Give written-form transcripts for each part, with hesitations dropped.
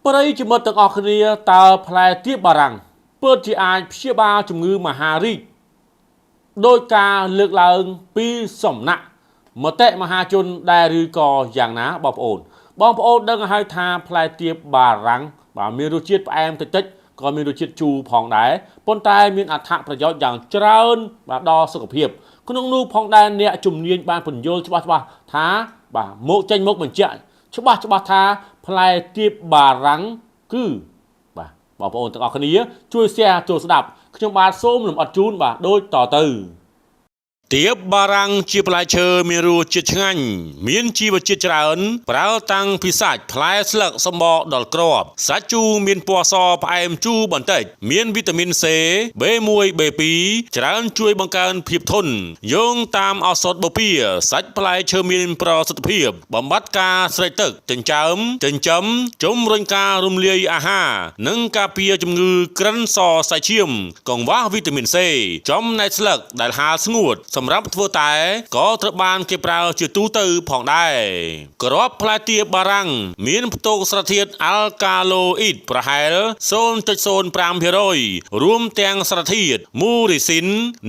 ប្រិយមិត្តទាំងអស់គ្នាតើផ្លែទៀបបារាំងពិតជាអាចព្យាបាលជំងឺមហារីកដោយការលើកឡើងពីសំណាក់មតិមហាជនដែរឬក៏យ៉ាងណាបងប្អូនដឹងហើយថាផ្លែទៀបបារាំងមានរសជាតិផ្អែមតិចៗក៏មានរសជាតិជូរផងដែរប៉ុន្តែមានអត្ថប្រយោជន៍យ៉ាងច្រើនដល់សុខភាពក្នុងនោះផងដែរអ្នកជំនាញបានពន្យល់ច្បាស់ថាមកចេញមកបញ្ជាក់ច្បាស់ថាផ្លែទៀបបារាំងគឺបងប្អូនទាំងអស់គ្នាជួយ share ចូលស្ដាប់ខ្ញុំបាទសូមលំអិតជូនដូចតទៅទៀបបារាំងជាផ្លែឈើមានរសជាតិឆ្ងាញ់មានជីវជាតិច្រើនប្រើតាំងពីសាច់ផ្លែស្លឹកសម្បកដល់គ្រាប់សាច់ជូរមានពណ៌សផ្អែមជូរបន្តិចមានវីតាមីន C B1 B2 ច្រើនជួយបង្កើនភាពធន់យោងតាមឱសថបូព៌ាសាច់ផ្លែឈើមានប្រសិទ្ធភាពបំបត្តិការស្រេកទឹកចិញ្ចើមជំរុញការរំលាយអាហារនិងការពារជំងឺក្រិនសរសៃឈាមកង្វះវីតាមីន C ចំណែកស្លឹកដែលហាលស្ងួតសម្រាប់ធ្វើតែក៏ត្រូវបានគេប្រើជាទូទៅផងដែរគ្រាប់ផ្លែទៀបបារាំងមានផ្ទុកសារធាតុអាល់កាឡូអ៊ីតប្រហែល 0.05% រួមទាំងសារធាតុមូរីស៊ីន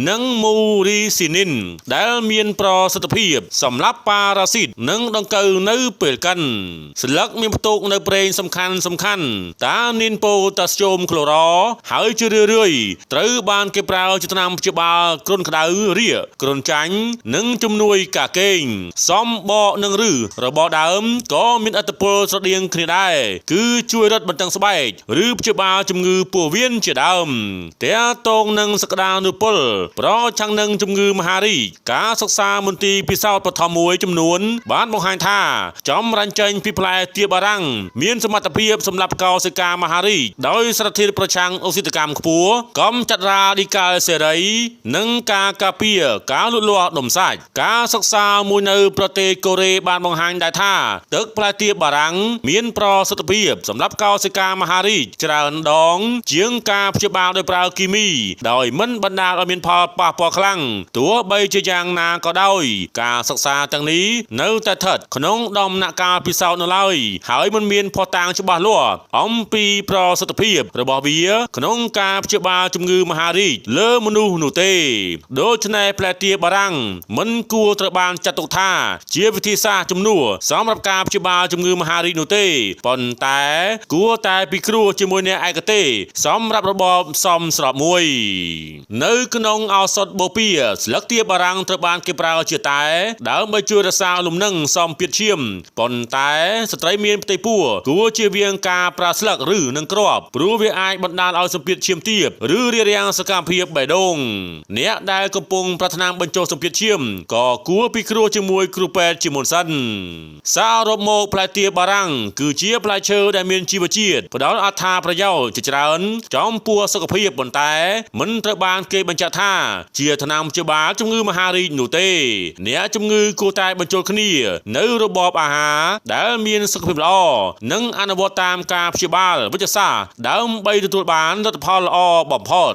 និងមូរីស៊ីនីនដែលមានប្រសិទ្ធភាពសម្រាប់ប៉ារ៉ាស៊ីតនិងដង្កូវនៅពេលកិនស្លឹកមានផ្ទុកនៅប្រេងសំខាន់តានីនប៉ូតាស្យូមក្លូរ៉ហើយជារឿយៗត្រូវបានគេប្រើជាថ្នាំព្យាបាលគ្រុនក្តៅរាគគ្រុនចាញ់និងជំនួយការគេងសំបកនិងឫសរបស់ដើមក៏មានឥទ្ធិពលស្រដៀងគ្នាដែរគឺជួយរឹតបន្តឹងស្បែកឬព្យាបាលជំងឺពោះវៀនជាដើមទាក់ទងនឹងសក្តានុពលប្រឆាំងនឹងជំងឺមហារីកការសិក្សាមន្ទីរពិសោធន៍បឋមមួយចំនួនបានបង្ហាញថាចម្រាញ់ចេញពីផ្លែទៀបបារាំងមានសមត្ថភាពសម្រាប់កោសិកាមហារីកដោយសារធាតុប្រឆាំងអុកស៊ីតកម្មខ្ពស់កំចាត់រ៉ាឌីកាល់សេរីនិងការការពារការលូតលាស់ដុំសាច់ការសិក្សាមួយនៅប្រទេសកូរ៉េបានបង្ហាញដែរថាទឹកផ្លែទៀបបារាំងមានប្រសិទ្ធភាពសម្រាប់កោសិកាមហារីកច្រើនដងជាងការព្យាបាលដោយប្រើគីមីដោយមិនបណ្ដាលឲ្យមានផលប៉ះពាល់ខ្លាំងទោះបីជាយ៉ាងណាក៏ដោយការសិក្សាទាំងនេះនៅតែស្ថិតក្នុងដំណាក់កាលពិសោធន៍នៅឡើយហើយមិនមានភស្តុតាងច្បាស់លាស់អំពីប្រសិទ្ធភាពរបស់វាក្នុងការព្យាបាលជំងឺមហារីកលើមនុស្សនោះទេដូច្នេះផ្លែទៀបបារាំងមិនគួរត្រូវបានចាត់ទុកថាជាវិធីសាស្ត្រជំនួសសម្រាប់ការព្យាបាលជំងឺមហារីកនោះទេប៉ុន្តែគួរតែពិគ្រោះជាមួយអ្នកឯកទេសសម្រាប់របបសមស្របមួយនៅក្នុងឱសថបូព៌ាស្លឹកទៀបបារាំងត្រូវបានគេប្រើជាតែដើម្បីជួយរក្សាលំនឹងសម្ពាធឈាមប៉ុន្តែស្ត្រីមានផ្ទៃពោះគួរជៀសវាងការប្រើស្លឹកឬនឹងគ្រាប់ព្រោះវាអាចបណ្ដាលឲ្យសម្ពាធឈាមទាបឬរារាំងសកម្មភាពបេះដូងអ្នកដែលកំពុងប្រាថ្នាបញ្ចុះសម្ពាធឈាមក៏គួរពិគ្រោះជាមួយគ្រូពេទ្យជាមុនសិនសរុបមកផ្លែទៀបបារាំងគឺជាផ្លែឈើដែលមានជីវជាតិផ្ដល់អត្ថប្រយោជន៍ជាច្រើនចំពោះសុខភាពប៉ុន្តែមិនត្រូវបានគេបញ្ជាក់ថាជាថ្នាំព្យាបាលជំងឺមហារីកនោះទេអ្នកជំងឺគួរតែបញ្ចូលគ្នានៅរបបអាហារដែលមានសុខភាពល្អនិងអនុវត្តតាមការព្យាបាលវិទ្យាសាស្ត្រដើម្បីទទួលបានលទ្ធផលល្អបំផុត